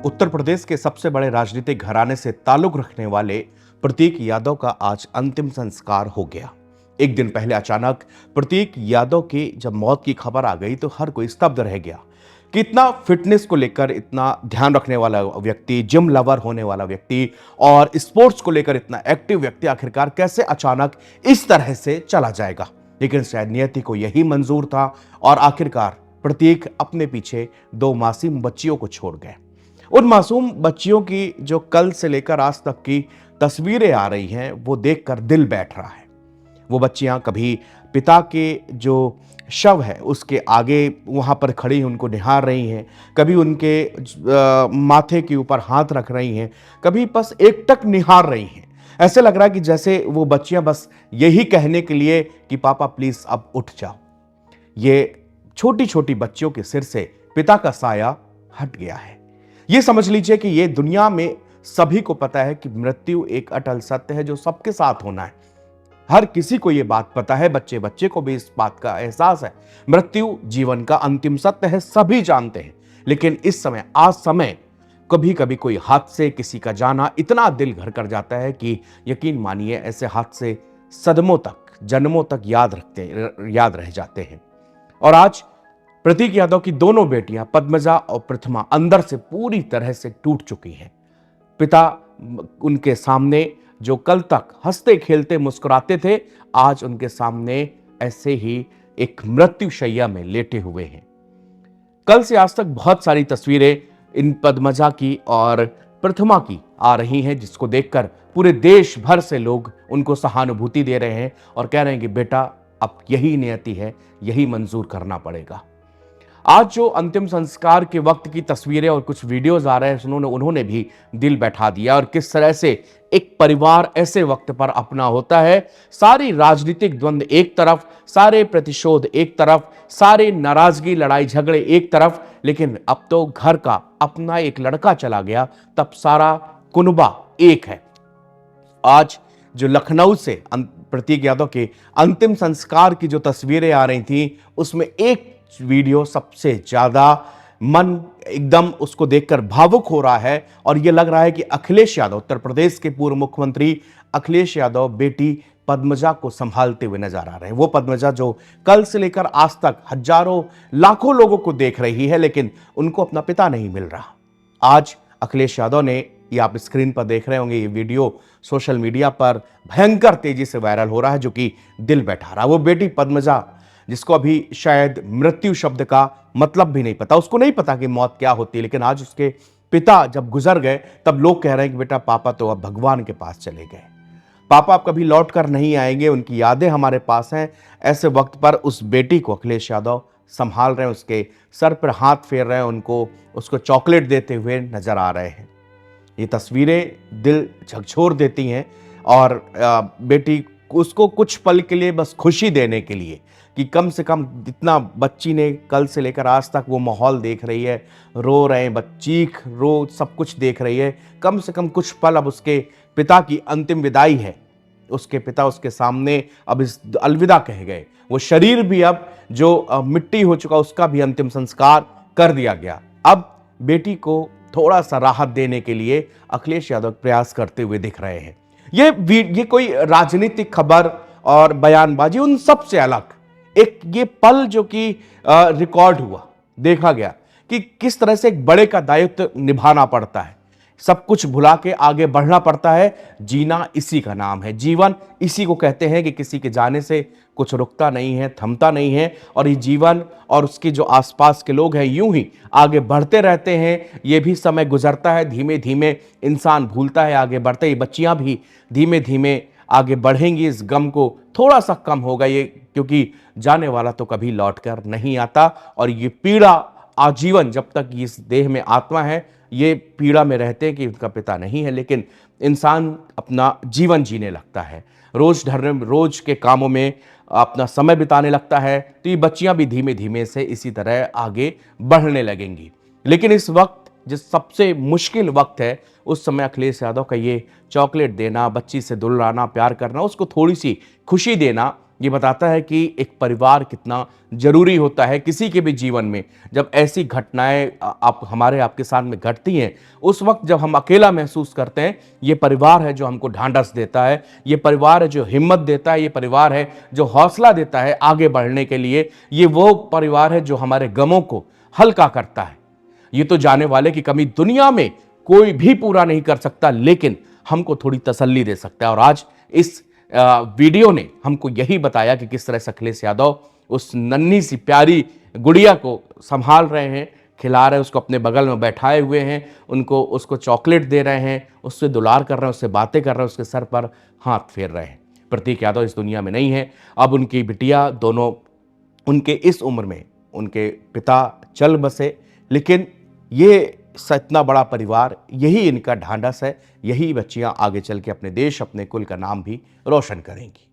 उत्तर प्रदेश के सबसे बड़े राजनीतिक घराने से ताल्लुक रखने वाले प्रतीक यादव का आज अंतिम संस्कार हो गया। एक दिन पहले अचानक प्रतीक यादव की जब मौत की खबर आ गई तो हर कोई स्तब्ध रह गया कि इतना फिटनेस को लेकर इतना ध्यान रखने वाला व्यक्ति, जिम लवर होने वाला व्यक्ति और स्पोर्ट्स को लेकर इतना एक्टिव व्यक्ति आखिरकार कैसे अचानक इस तरह से चला जाएगा। लेकिन शायद नियति को यही मंजूर था और आखिरकार प्रतीक अपने पीछे दो मासूम बच्चियों को छोड़ गए। उन मासूम बच्चियों की जो कल से लेकर आज तक की तस्वीरें आ रही हैं वो देखकर दिल बैठ रहा है। वो बच्चियां कभी पिता के जो शव है उसके आगे वहां पर खड़ी उनको निहार रही हैं, कभी उनके माथे के ऊपर हाथ रख रही हैं, कभी बस एकटक निहार रही हैं। ऐसे लग रहा है कि जैसे वो बच्चियां बस यही कहने के लिए कि पापा प्लीज अब उठ जाओ। ये छोटी छोटी बच्चियों के सिर से पिता का साया हट गया है। ये समझ लीजिए कि ये दुनिया में सभी को पता है कि मृत्यु एक अटल सत्य है जो सबके साथ होना है। हर किसी को ये बात पता है, बच्चे बच्चे को भी इस बात का एहसास है। मृत्यु जीवन का अंतिम सत्य है, सभी जानते हैं। लेकिन इस समय आज समय कभी कभी कोई हादसे, किसी का जाना इतना दिल घर कर जाता है कि यकीन मानिए ऐसे हादसे सदियों तक, जन्मों तक याद रह जाते हैं। और आज प्रतीक यादव की दोनों बेटियां पद्मजा और प्रथमा अंदर से पूरी तरह से टूट चुकी हैं। पिता उनके सामने जो कल तक हंसते खेलते मुस्कुराते थे, आज उनके सामने ऐसे ही एक मृत्युशैया में लेटे हुए हैं। कल से आज तक बहुत सारी तस्वीरें इन पद्मजा की और प्रथमा की आ रही हैं, जिसको देखकर पूरे देश भर से लोग उनको सहानुभूति दे रहे हैं और कह रहे हैं कि बेटा अब यही नियति है, यही मंजूर करना पड़ेगा। आज जो अंतिम संस्कार के वक्त की तस्वीरें और कुछ वीडियोस आ रहे हैं, उन्होंने भी दिल बैठा दिया। और किस तरह से एक परिवार ऐसे वक्त पर अपना होता है, सारी राजनीतिक द्वंद्व एक तरफ, सारे प्रतिशोध एक तरफ, सारे नाराजगी लड़ाई झगड़े एक तरफ, लेकिन अब तो घर का अपना एक लड़का चला गया, तब सारा कुनबा एक है। आज जो लखनऊ से प्रतीक यादव के अंतिम संस्कार की जो तस्वीरें आ रही थी, उसमें एक वीडियो सबसे ज्यादा मन एकदम उसको देखकर भावुक हो रहा है। और यह लग रहा है कि अखिलेश यादव, उत्तर प्रदेश के पूर्व मुख्यमंत्री अखिलेश यादव बेटी पद्मजा को संभालते हुए नजर आ रहे हैं। वो पद्मजा जो कल से लेकर आज तक हजारों लाखों लोगों को देख रही है, लेकिन उनको अपना पिता नहीं मिल रहा। आज अखिलेश यादव ने, ये आप स्क्रीन पर देख रहे होंगे, ये वीडियो सोशल मीडिया पर भयंकर तेजी से वायरल हो रहा है, जो कि दिल बैठा रहा। वो बेटी पद्मजा, जिसको अभी शायद मृत्यु शब्द का मतलब भी नहीं पता, उसको नहीं पता कि मौत क्या होती है, लेकिन आज उसके पिता जब गुजर गए तब लोग कह रहे हैं कि बेटा पापा तो अब भगवान के पास चले गए, पापा अब कभी लौट कर नहीं आएंगे, उनकी यादें हमारे पास हैं। ऐसे वक्त पर उस बेटी को अखिलेश यादव संभाल रहे हैं, उसके सर पर हाथ फेर रहे हैं, उसको चॉकलेट देते हुए नजर आ रहे हैं। ये तस्वीरें दिल झकझोर देती हैं। और बेटी उसको कुछ पल के लिए बस खुशी देने के लिए कि कम से कम जितना बच्ची ने कल से लेकर आज तक वो माहौल देख रही है, रो रहे हैं चीख रो सब कुछ देख रही है, कम से कम कुछ पल अब उसके पिता की अंतिम विदाई है। उसके पिता उसके सामने अब इस अलविदा कह गए। वो शरीर भी अब जो मिट्टी हो चुका उसका भी अंतिम संस्कार कर दिया गया। अब बेटी को थोड़ा सा राहत देने के लिए अखिलेश यादव प्रयास करते हुए दिख रहे हैं। ये कोई राजनीतिक खबर और बयानबाजी उन सब से अलग एक ये पल जो कि रिकॉर्ड हुआ, देखा गया कि किस तरह से एक बड़े का दायित्व निभाना पड़ता है, सब कुछ भुला के आगे बढ़ना पड़ता है। जीना इसी का नाम है, जीवन इसी को कहते हैं कि किसी के जाने से कुछ रुकता नहीं है, थमता नहीं है। और ये जीवन और उसके जो आसपास के लोग हैं यूं ही आगे बढ़ते रहते हैं। ये भी समय गुजरता है, धीमे धीमे इंसान भूलता है, आगे बढ़ते। ये बच्चियां भी धीमे धीमे आगे बढ़ेंगी, इस गम को थोड़ा सा कम होगा ये, क्योंकि जाने वाला तो कभी लौट कर नहीं आता। और ये पीड़ा आजीवन, जब तक इस देह में आत्मा है, ये पीड़ा में रहते हैं कि उनका पिता नहीं है। लेकिन इंसान अपना जीवन जीने लगता है, रोज के कामों में अपना समय बिताने लगता है। तो ये बच्चियां भी धीमे धीमे से इसी तरह आगे बढ़ने लगेंगी। लेकिन इस वक्त जिस सबसे मुश्किल वक्त है, उस समय अखिलेश यादव का ये चॉकलेट देना, बच्ची से दुलाना, प्यार करना, उसको थोड़ी सी खुशी देना, ये बताता है कि एक परिवार कितना जरूरी होता है किसी के भी जीवन में। जब ऐसी घटनाएं आपके साथ में घटती हैं, उस वक्त जब हम अकेला महसूस करते हैं, ये परिवार है जो हमको ढांढस देता है, ये परिवार है जो हिम्मत देता है, ये परिवार है जो हौसला देता है आगे बढ़ने के लिए। ये वो परिवार है जो हमारे गमों को हल्का करता है। ये तो जाने वाले की कमी दुनिया में कोई भी पूरा नहीं कर सकता, लेकिन हमको थोड़ी तसल्ली दे सकता है। और आज इस वीडियो ने हमको यही बताया कि किस तरह अखिलेश यादव उस नन्ही सी प्यारी गुड़िया को संभाल रहे हैं, खिला रहे हैं, उसको अपने बगल में बैठाए हुए हैं, उसको चॉकलेट दे रहे हैं, उससे दुलार कर रहे हैं, उससे बातें कर रहे हैं, उसके सर पर हाथ फेर रहे हैं। प्रतीक यादव इस दुनिया में नहीं है। अब उनकी बिटिया दोनों, उनके इस उम्र में उनके पिता चल बसे, लेकिन ये इतना बड़ा परिवार, यही इनका ढांढस है। यही बच्चियां आगे चल के अपने देश, अपने कुल का नाम भी रोशन करेंगी।